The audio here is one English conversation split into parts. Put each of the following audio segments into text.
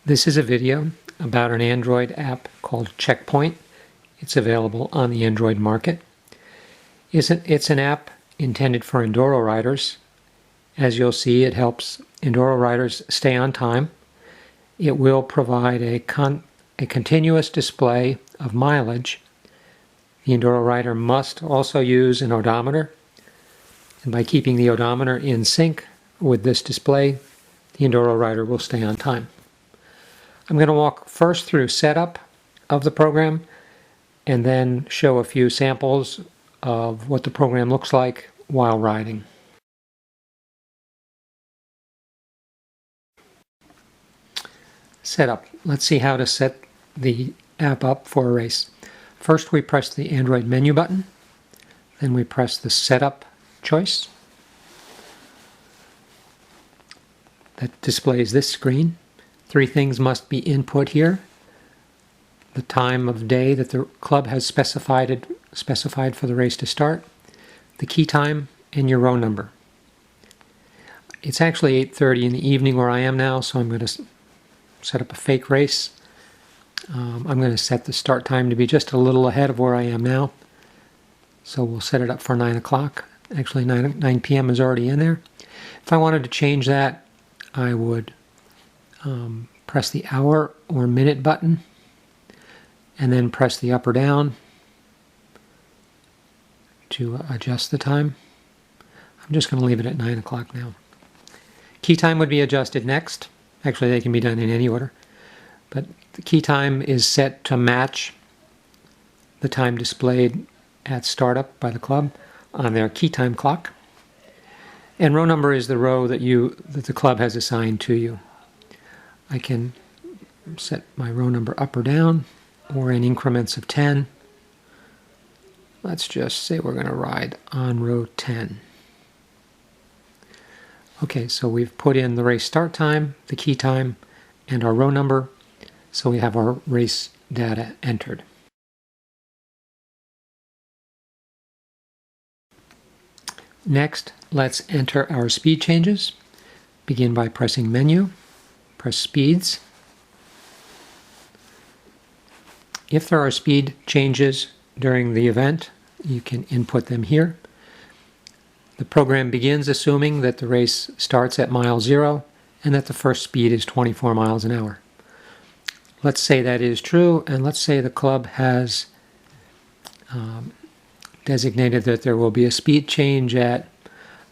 This is a video about an Android app called CheckPoint. It's available on the Android market. It's an app intended for enduro riders. As you'll see, it helps enduro riders stay on time. It will provide a continuous display of mileage. The enduro rider must also use an odometer. And by keeping the odometer in sync with this display, the enduro rider will stay on time. I'm going to walk first through setup of the program and then show a few samples of what the program looks like while riding. Setup. Let's see how to set the app up for a race. First we press the Android menu button, then we press the setup choice. That displays this screen. Three things must be input here. The time of day that the club has specified for the race to start, the key time, and your row number. It's actually 8:30 in the evening where I am now, so I'm going to set up a fake race. I'm going to set the start time to be just a little ahead of where I am now. So we'll set it up for 9 o'clock. Actually 9 p.m. is already in there. If I wanted to change that, I would press the hour or minute button and then press the up or down to adjust the time. I'm just going to leave it at 9 o'clock now. Key time would be adjusted next. Actually, they can be done in any order. But the key time is set to match the time displayed at startup by the club on their key time clock. And row number is the row that the club has assigned to you. I can set my row number up or down, or in increments of 10. Let's just say we're going to ride on row 10. Okay, so we've put in the race start time, the key time, and our row number, so we have our race data entered. Next, let's enter our speed changes. Begin by pressing Menu, press Speeds. If there are speed changes during the event, you can input them here. The program begins assuming that the race starts at mile 0 and that the first speed is 24 miles an hour. Let's say that is true, and let's say the club has designated that there will be a speed change at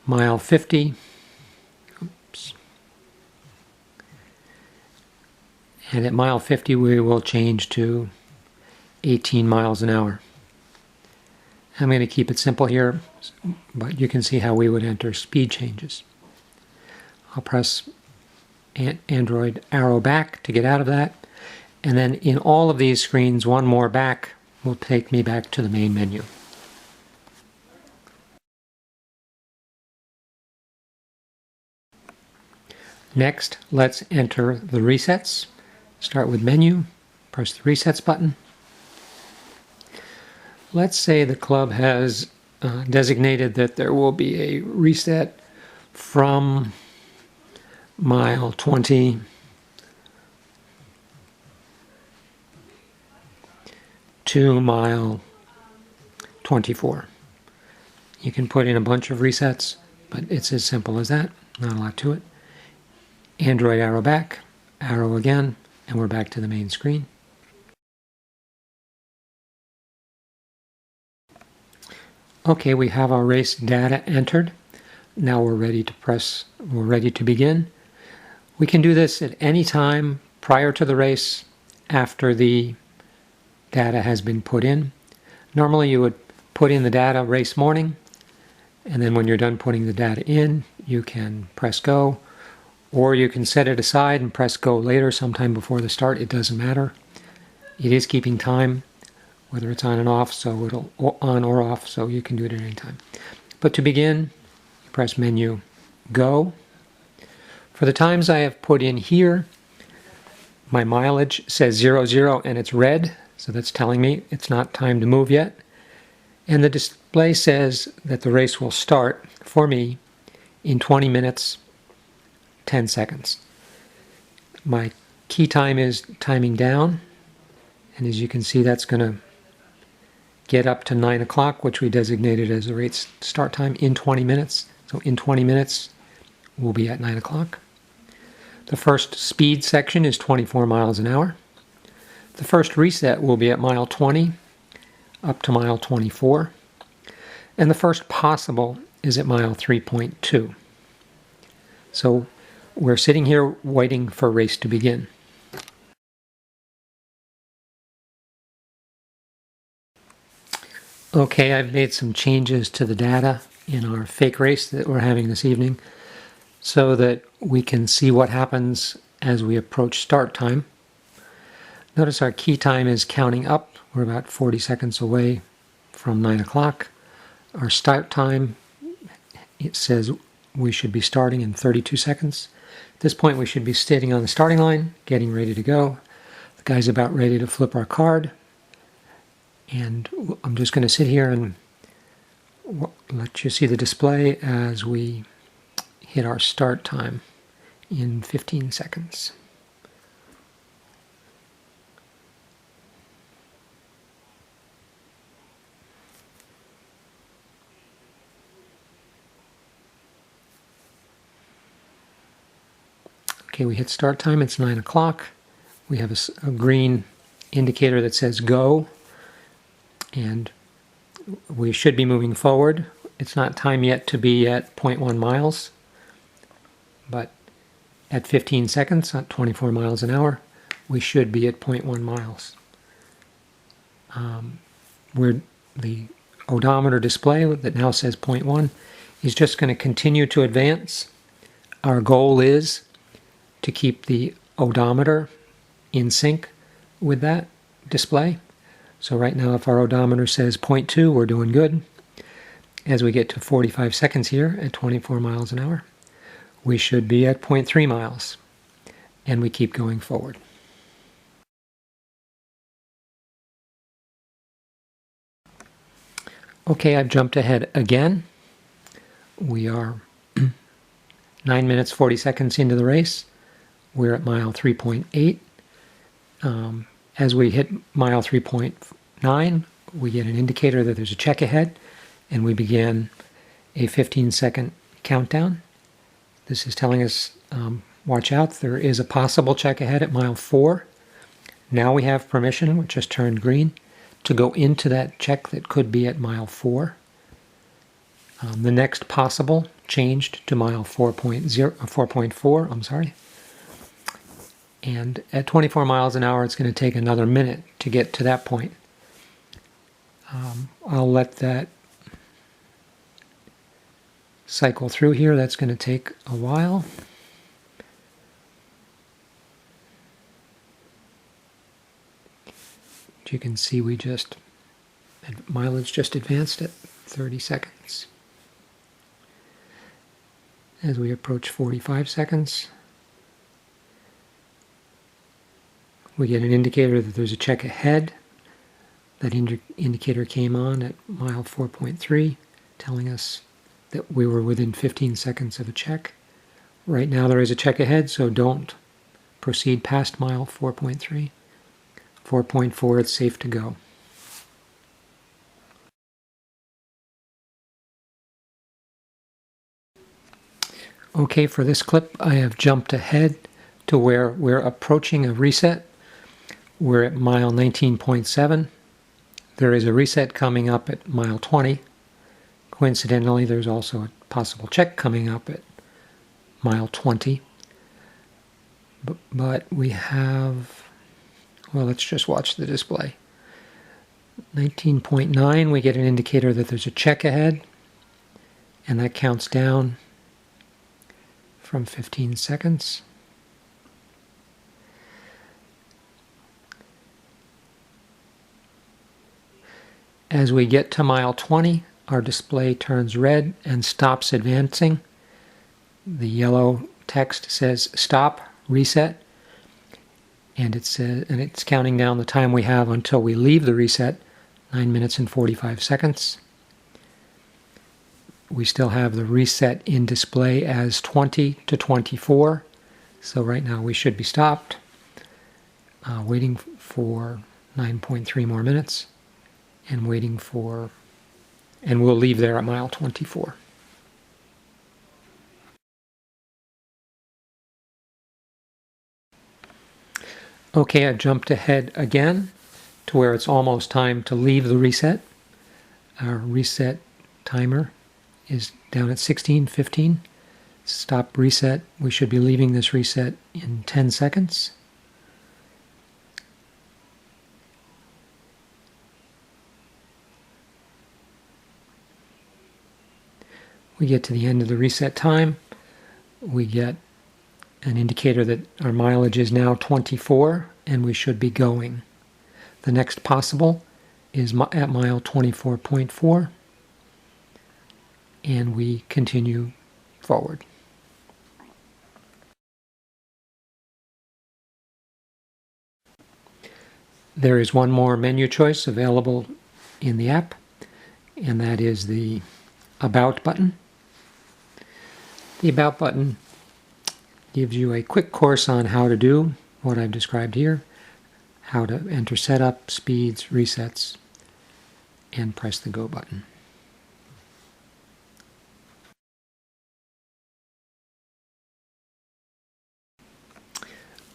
mile 50. Oops. And at mile 50 we will change to 18 miles an hour. I'm going to keep it simple here, but you can see how we would enter speed changes. I'll press Android arrow back to get out of that, and then in all of these screens, one more back will take me back to the main menu. Next, let's enter the resets. Start with Menu, press the Resets button. Let's say the club has designated that there will be a reset from mile 20 to mile 24. You can put in a bunch of resets, but it's as simple as that, not a lot to it. Android arrow back, arrow again, and we're back to the main screen. Okay, we have our race data entered. Now we're ready to begin. We can do this at any time prior to the race, after the data has been put in. Normally you would put in the data race morning, and then when you're done putting the data in, you can press go, or you can set it aside and press go later, sometime before the start. It doesn't matter. It is keeping time, whether it's on and off, so it'll on or off, so you can do it at any time. But to begin, you press Menu, Go. For the times I have put in here, my mileage says 00 and it's red, so that's telling me it's not time to move yet. And the display says that the race will start for me in 20 minutes, 10 seconds. My Key time is timing down, and as you can see, that's going to get up to 9 o'clock, which we designated as the race start time in 20 minutes. So in 20 minutes, we'll be at 9 o'clock. The first speed section is 24 miles an hour. The first reset will be at mile 20 up to mile 24. And the first possible is at mile 3.2. So we're sitting here waiting for race to begin. Okay, I've made some changes to the data in our fake race that we're having this evening so that we can see what happens as we approach start time. Notice our key time is counting up. We're about 40 seconds away from 9 o'clock. Our start time, it says we should be starting in 32 seconds. At this point, we should be sitting on the starting line, getting ready to go. The guy's about ready to flip our card. And I'm just going to sit here and let you see the display as we hit our start time in 15 seconds. Okay, we hit start time, it's 9 o'clock. We have a green indicator that says go, and we should be moving forward. It's not time yet to be at 0.1 miles, but at 15 seconds, at 24 miles an hour, we should be at 0.1 miles. Where the odometer display that now says 0.1 is just going to continue to advance. Our goal is to keep the odometer in sync with that display. So right now, if our odometer says 0.2, we're doing good. As we get to 45 seconds here at 24 miles an hour, we should be at 0.3 miles, and we keep going forward. Okay, I've jumped ahead again. We are 9 minutes 40 seconds into the race. We're at mile 3.8. As we hit mile 3.9, we get an indicator that there's a check ahead, and we began a 15-second countdown. This is telling us, watch out, there is a possible check ahead at mile 4. Now we have permission, which just turned green, to go into that check that could be at mile 4. The next possible changed to mile 4.4, I'm sorry. And at 24 miles an hour, it's going to take another minute to get to that point. I'll let that cycle through here. That's going to take a while. As you can see, mileage just advanced at 30 seconds. As we approach 45 seconds, we get an indicator that there's a check ahead. That indicator came on at mile 4.3, telling us that we were within 15 seconds of a check. Right now there is a check ahead, so don't proceed past mile 4.3. 4.4, it's safe to go. Okay, for this clip, I have jumped ahead to where we're approaching a reset. We're at mile 19.7. There is a reset coming up at mile 20. Coincidentally, there's also a possible check coming up at mile 20. But we have, well, let's just watch the display. 19.9, we get an indicator that there's a check ahead, and that counts down from 15 seconds. As we get to mile 20, our display turns red and stops advancing. The yellow text says stop, reset, and it's counting down the time we have until we leave the reset, 9 minutes and 45 seconds. We still have the reset in display as 20 to 24, so right now we should be stopped. waiting for 9.3 more minutes, and we'll leave there at mile 24. Okay, I jumped ahead again to where it's almost time to leave the reset. Our reset timer is down at 16:15. Stop reset. We should be leaving this reset in 10 seconds. We get to the end of the reset time. We get an indicator that our mileage is now 24 and we should be going. The next possible is at mile 24.4, and we continue forward. There is one more menu choice available in the app, and that is the About button. The About button gives you a quick course on how to do what I've described here, how to enter setup, speeds, resets, and press the Go button.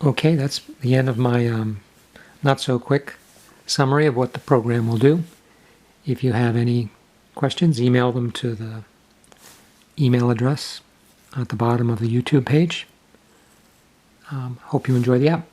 Okay, that's the end of my not so quick summary of what the program will do. If you have any questions, email them to the email address at the bottom of the YouTube page. Hope you enjoy the app.